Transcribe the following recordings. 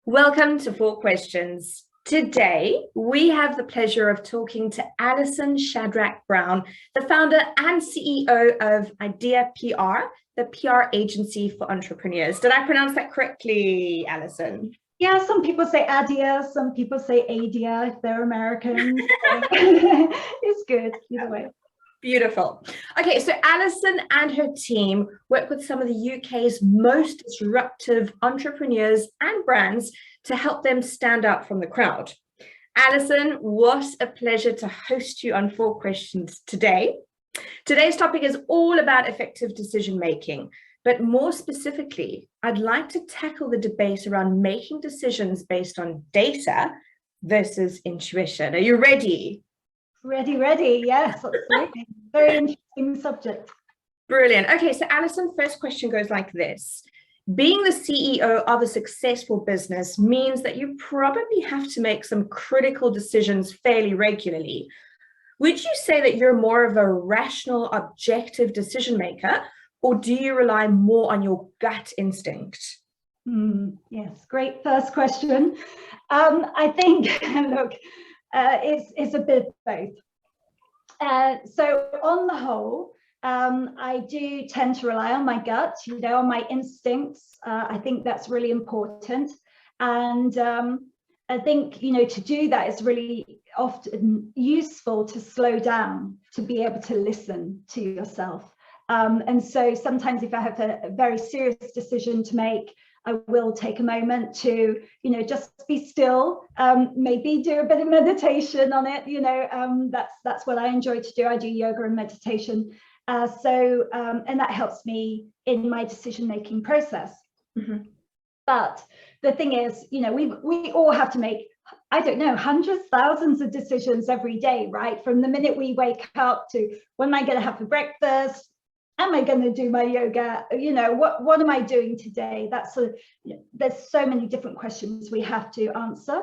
Welcome to Four Questions. Today, we have the pleasure of talking to Alison Shadrack Brown, the founder and CEO of Adia PR, the PR agency for entrepreneurs. Did I pronounce that correctly, Alison? Yeah, some people say Adia, some people say Adia if they're Americans. It's good either way. Beautiful. Okay, so Alison and her team work with some of the UK's most disruptive entrepreneurs and brands to help them stand out from the crowd. Alison, what a pleasure to host you on Four Questions today. Today's topic is all about effective decision making, but more specifically, I'd like to tackle the debate around making decisions based on data versus intuition. Are you ready? Ready. Yes, absolutely. Very interesting subject. Brilliant. Okay, so Alison, first question goes like this. Being the CEO of a successful business means that you probably have to make some critical decisions fairly regularly. Would you say that you're more of a rational, objective decision maker, or do you rely more on your gut instinct? Yes, great first question. I think, look, it's a bit of both. So on the whole, I do tend to rely on my gut, on my instincts. I think that's really important. And I think, to do that is really often useful to slow down, to be able to listen to yourself. And so sometimes if I have a very serious decision to make, I will take a moment to, just be still, maybe do a bit of meditation on it. That's what I enjoy to do. I do yoga and meditation. And that helps me in my decision-making process. Mm-hmm. But the thing is, we all have to make, I don't know, hundreds, thousands of decisions every day, right? From the minute we wake up to when am I going to have for breakfast? Am I going to do my yoga? What am I doing today? There's so many different questions we have to answer.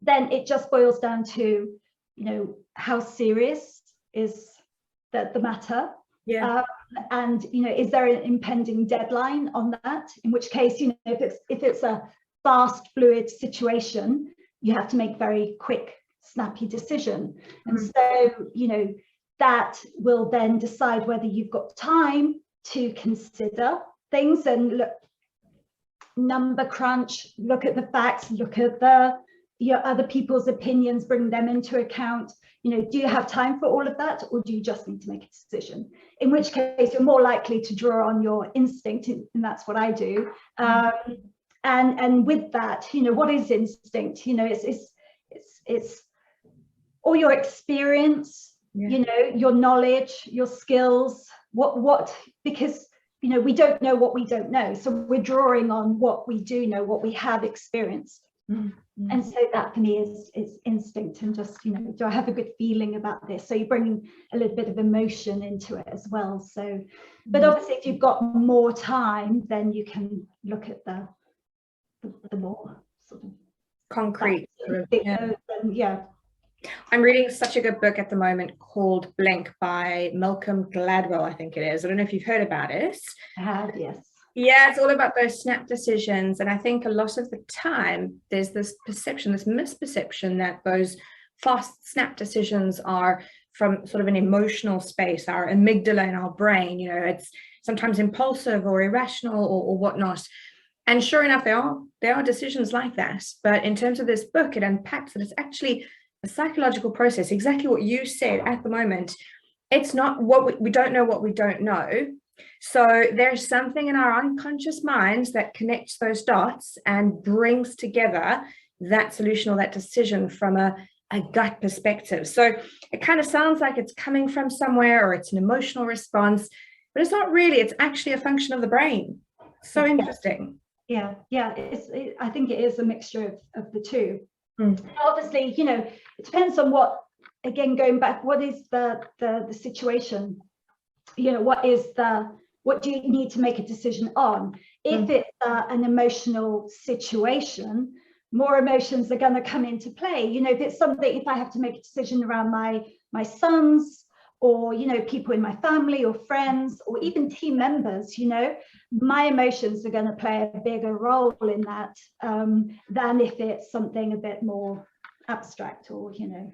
Then it just boils down to, how serious is the matter? Yeah. And is there an impending deadline on that? In which case, if it's a fast, fluid situation, you have to make very quick, snappy decision. Mm-hmm. And so, that will then decide whether you've got time to consider things and look, number crunch, look at the facts, look at your other people's opinions, bring them into account. Do you have time for all of that, or do you just need to make a decision? In which case, you're more likely to draw on your instinct, and that's what I do. And with that, what is instinct? It's all your experience. Yeah. Your knowledge, your skills, because we don't know what we don't know, so we're drawing on what we do know, what we have experienced. Mm-hmm. And so that for me is instinct, and just do I have a good feeling about this? So you're bringing a little bit of emotion into it as well. So but obviously if you've got more time, then you can look at the more sort of concrete yeah. I'm reading such a good book at the moment called Blink by Malcolm Gladwell, I think it is. I don't know if you've heard about it. I have, yes. Yeah, it's all about those snap decisions. And I think a lot of the time there's this misperception that those fast snap decisions are from sort of an emotional space, our amygdala in our brain. It's sometimes impulsive or irrational or whatnot. And sure enough, there are decisions like that. But in terms of this book, it unpacks that it's actually a psychological process, exactly what you said at the moment. It's not what we don't know what we don't know. So there's something in our unconscious minds that connects those dots and brings together that solution or that decision from a gut perspective. So it kind of sounds like it's coming from somewhere, or it's an emotional response, but it's not really. It's actually a function of the brain. So interesting. Yeah. I think it is a mixture of the two. Obviously, it depends on going back, what is the situation? What do you need to make a decision on? If it's an emotional situation, more emotions are going to come into play. If it's something, if I have to make a decision around my sons or, you know, people in my family or friends or even team members, you know, my emotions are going to play a bigger role in that than if it's something a bit more abstract or, you know,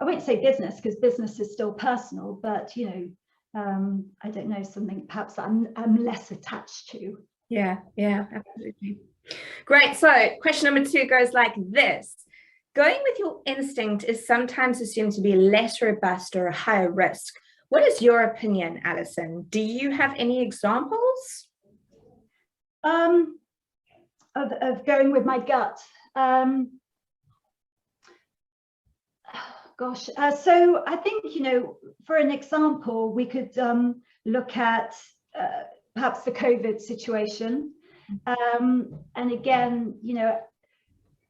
I won't say business, because business is still personal, but, you know, I don't know, something perhaps I'm less attached to. Yeah, absolutely. Great. So question number 2 goes like this. Going with your instinct is sometimes assumed to be less robust or a higher risk. What is your opinion, Alison? Do you have any examples? Of going with my gut. Gosh, so I think, you know, for an example, we could look at perhaps the COVID situation. And again, you know,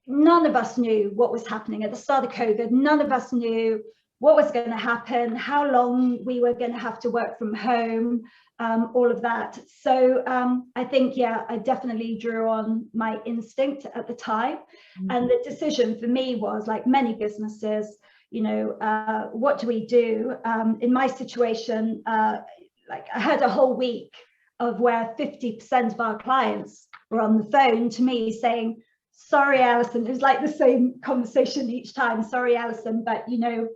none of us knew what was happening at the start of COVID. None of us knew what was going to happen, how long we were going to have to work from home, all of that. So I think, yeah, I definitely drew on my instinct at the time. And the decision for me was, like many businesses, you know, what do we do? In my situation, like I had a whole week of where 50% of our clients were on the phone to me saying, sorry, Alison. It was like the same conversation each time. Sorry, Alison, but, you know,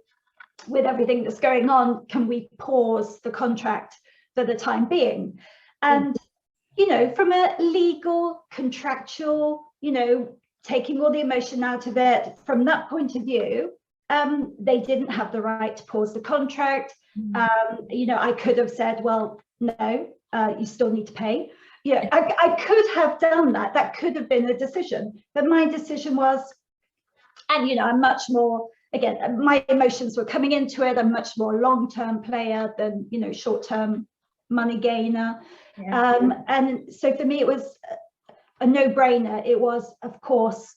with everything that's going on, can we pause the contract for the time being? And, you know, from a legal, contractual, you know, taking all the emotion out of it, from that point of view, they didn't have the right to pause the contract. You know, I could have said, well, no, you still need to pay. Yeah, I could have done that. That could have been a decision. But my decision was, and, you know, I'm much more, again, my emotions were coming into it. I'm much more long-term player than, you know, short-term money gainer. And so for me, it was a no-brainer. It was, of course,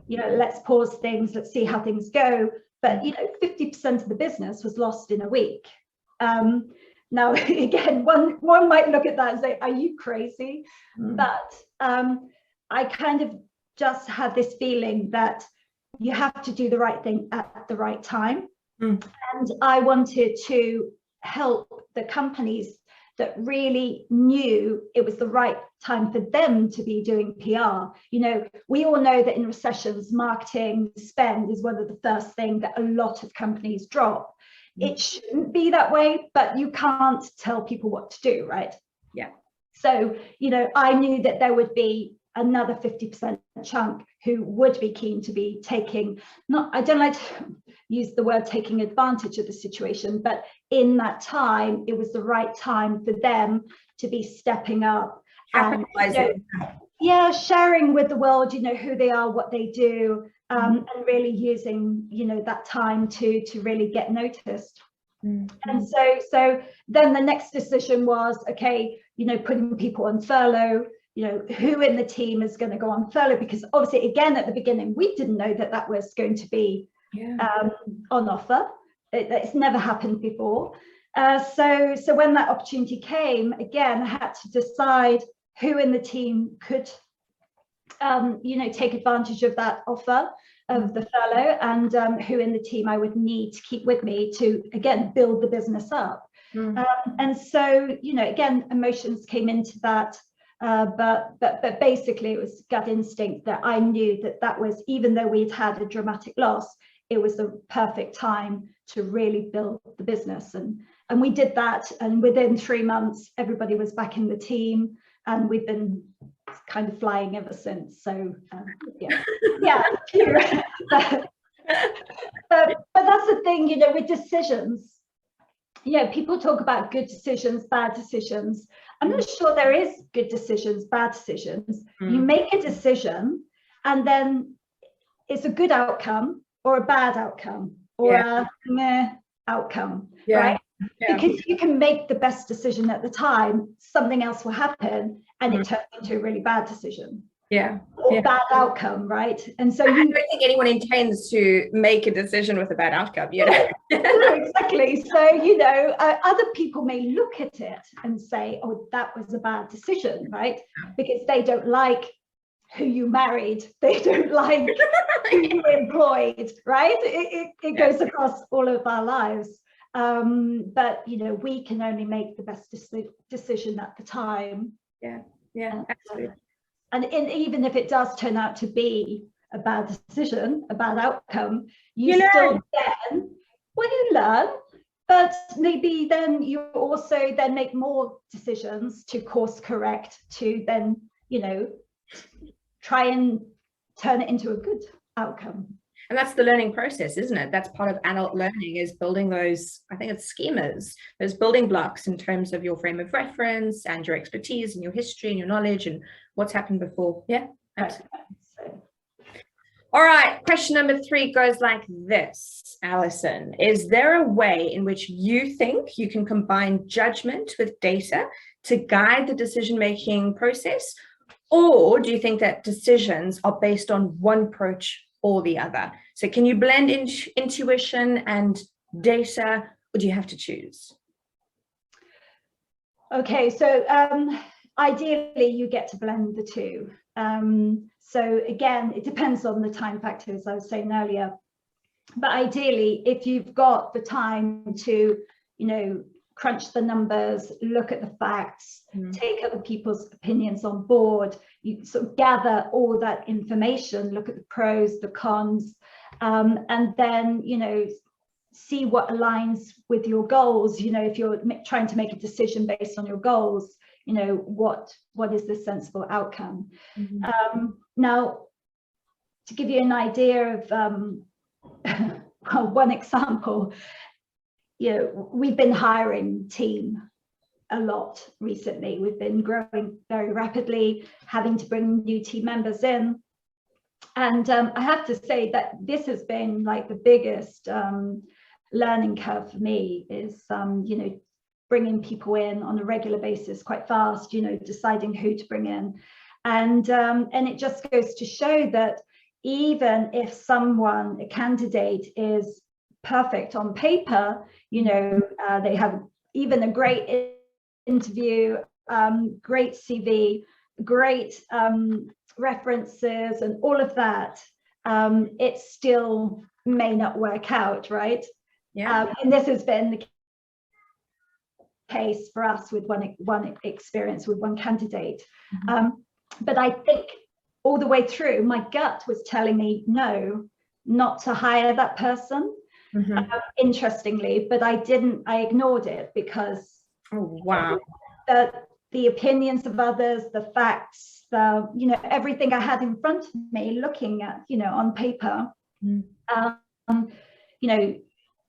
you know, let's pause things. Let's see how things go. But, you know, 50% of the business was lost in a week. Now, again, one might look at that and say, are you crazy? But I kind of just had this feeling that you have to do the right thing at the right time. And I wanted to help the companies that really knew it was the right time for them to be doing PR. You know, we all know that in recessions, marketing spend is one of the first things that a lot of companies drop. It shouldn't be that way, but you can't tell people what to do, right? Yeah. So, you know, I knew that there would be another 50% chunk who would be keen to be taking, I don't like to use the word taking advantage of the situation, but in that time, it was the right time for them to be stepping up and, you know, yeah, sharing with the world, you know, who they are, what they do, and really using, you know, that time to really get noticed. And so then the next decision was, okay, you know, putting people on furlough, you know, who in the team is going to go on furlough? Because obviously, again, at the beginning, we didn't know that that was going to be on offer. It's never happened before. So when that opportunity came, again, I had to decide who in the team could, you know, take advantage of that offer of the furlough, and who in the team I would need to keep with me to, again, build the business up. And so, you know, again, emotions came into that. But basically it was gut instinct that I knew that that was, even though we'd had a dramatic loss, it was the perfect time to really build the business. And we did that. And within 3 months, everybody was back in the team, and we've been kind of flying ever since. So yeah. But that's the thing, you know, with decisions, you know, people talk about good decisions, bad decisions. I'm not sure there is good decisions, bad decisions. You make a decision and then it's a good outcome or a bad outcome or a meh outcome, right? Because you can make the best decision at the time, something else will happen and it turns into a really bad decision. Or bad outcome, right? And so I don't think anyone intends to make a decision with a bad outcome, you know. No, exactly. So, you know, other people may look at it and say, oh, that was a bad decision, right? Because they don't like who you married, they don't like who you employed, right? It goes across all of our lives. but we can only make the best decision at the time. Yeah, absolutely. And even if it does turn out to be a bad decision, a bad outcome, you still learn, but maybe then you also then make more decisions to course correct, to then try and turn it into a good outcome. And that's the learning process, isn't it? That's part of adult learning, is building those, I think it's schemas, those building blocks in terms of your frame of reference and your expertise and your history and your knowledge and what's happened before. Yeah, absolutely. All right, question number 3 goes like this, Alison. Is there a way in which you think you can combine judgment with data to guide the decision-making process? Or do you think that decisions are based on one approach or the other? So can you blend intuition and data, or do you have to choose? Okay, so ideally you get to blend the two. So again, it depends on the time factor, as I was saying earlier. But ideally, if you've got the time to, crunch the numbers, look at the facts, take other people's opinions on board, you sort of gather all that information, look at the pros, the cons, and then, see what aligns with your goals. If you're trying to make a decision based on your goals, what is the sensible outcome? Now, to give you an idea of well, one example, we've been hiring team a lot recently. We've been growing very rapidly, having to bring new team members in. And I have to say that this has been like the biggest learning curve for me, is, bringing people in on a regular basis quite fast, deciding who to bring in. And it just goes to show that even if a candidate is perfect on paper, they have even a great interview, great CV, great references and all of that, it still may not work out, right? And this has been the case for us with one experience with one candidate. But I think all the way through, my gut was telling me no, not to hire that person. Interestingly, but I ignored it because the opinions of others, the facts, everything I had in front of me, looking at, on paper,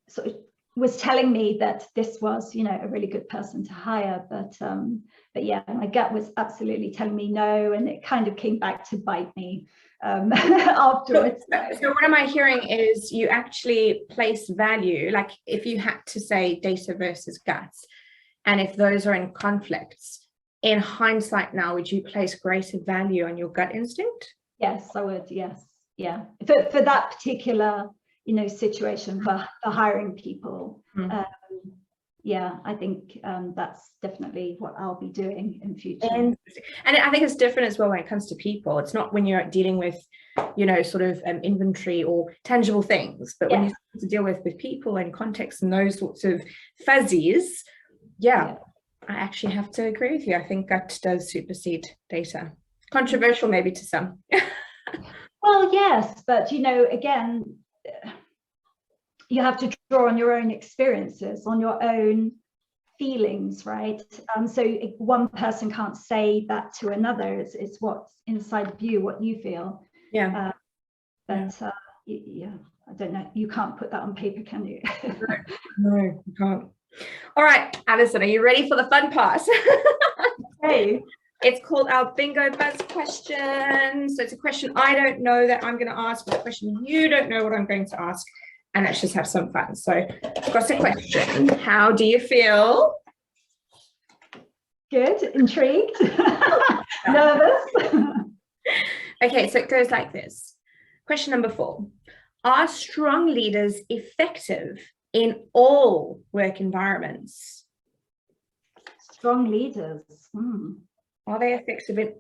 sort of was telling me that this was, a really good person to hire. But yeah, my gut was absolutely telling me no, and it kind of came back to bite me afterwards. So what am I hearing is you actually place value, like if you had to say data versus guts, and if those are in conflicts, in hindsight now, would you place greater value on your gut instinct? Yes, I would. Yes. Yeah. For that particular, situation for hiring people. Yeah, I think that's definitely what I'll be doing in future. And I think it's different as well when it comes to people. It's not when you're dealing with, sort of inventory or tangible things, but when you start to deal with people and context and those sorts of fuzzies, I actually have to agree with you. I think gut does supersede data. Controversial maybe to some. Well, yes, but again, you have to draw on your own experiences, on your own feelings, right? So one person can't say that to another. It's what's inside of you, what you feel. Yeah, I don't know. You can't put that on paper, can you? No, you can't. All right, Alison, are you ready for the fun part? Hey. It's called our bingo buzz question. So it's a question I don't know that I'm going to ask, but a question you don't know what I'm going to ask. And let's just have some fun. So I've got a question. How do you feel? Good, intrigued, nervous. Okay, so it goes like this. Question number 4. Are strong leaders effective in all work environments? Strong leaders. Are they effective in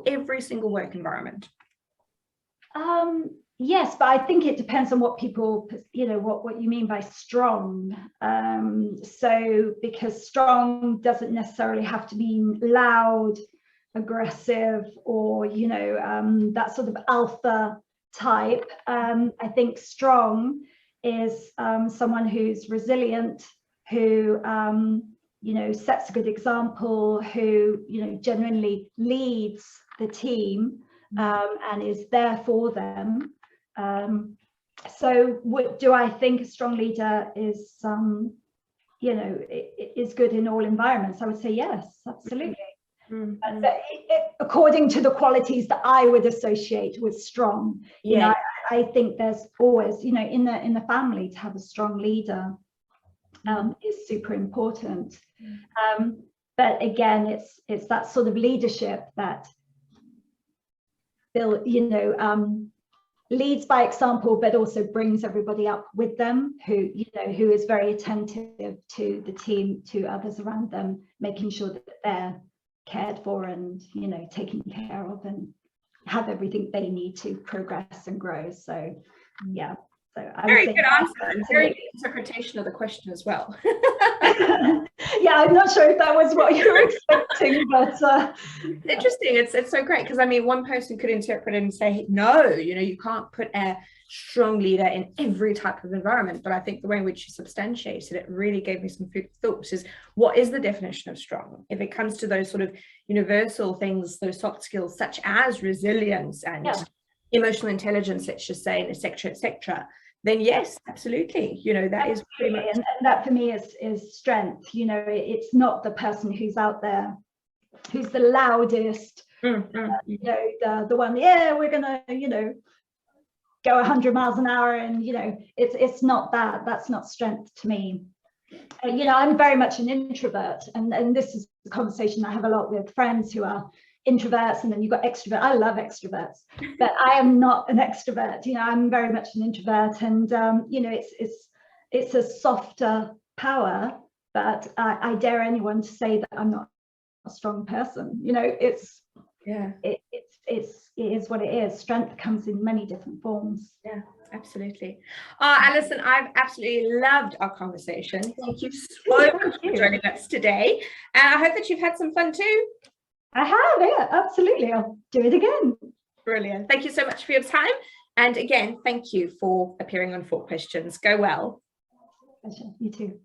every single work environment? Yes, but I think it depends on what people, what you mean by strong. So because strong doesn't necessarily have to mean loud, aggressive, or, that sort of alpha type. I think strong is someone who's resilient, who, sets a good example, who, genuinely leads the team and is there for them. So do I think a strong leader is, is good in all environments? I would say yes, absolutely. Mm-hmm. According to the qualities that I would associate with strong, I think there's always, in the family, to have a strong leader is super important. But again, it's that sort of leadership that leads by example, but also brings everybody up with them, who is very attentive to the team, to others around them, making sure that they're cared for and taken care of and have everything they need to progress and grow. So yeah, so I very good answer and very good interpretation of the question as well. Yeah, I'm not sure if that was what you were expecting, but interesting. It's so great, because I mean, one person could interpret it and say, no, you can't put a strong leader in every type of environment. But I think the way in which you substantiated it really gave me some food for thought, which is, what is the definition of strong? If it comes to those sort of universal things, those soft skills such as resilience and emotional intelligence, let's just say, and etc., then yes, absolutely, that is pretty much, and that for me is strength. It's not the person who's out there who's the loudest, the one, we're gonna go 100 miles an hour, and it's not that. That's not strength to me. I'm very much an introvert, and this is a conversation I have a lot with friends who are introverts, and then you've got extrovert. I love extroverts, but I am not an extrovert. I'm very much an introvert, and it's a softer power. But I dare anyone to say that I'm not a strong person. It is what it is. Strength comes in many different forms. Yeah, absolutely. Alison, I've absolutely loved our conversation. Thank you so much for joining us today, and I hope that you've had some fun too. I have, yeah, absolutely. I'll do it again. Brilliant. Thank you so much for your time. And again, thank you for appearing on 4 Questions. Go well. Pleasure. You too.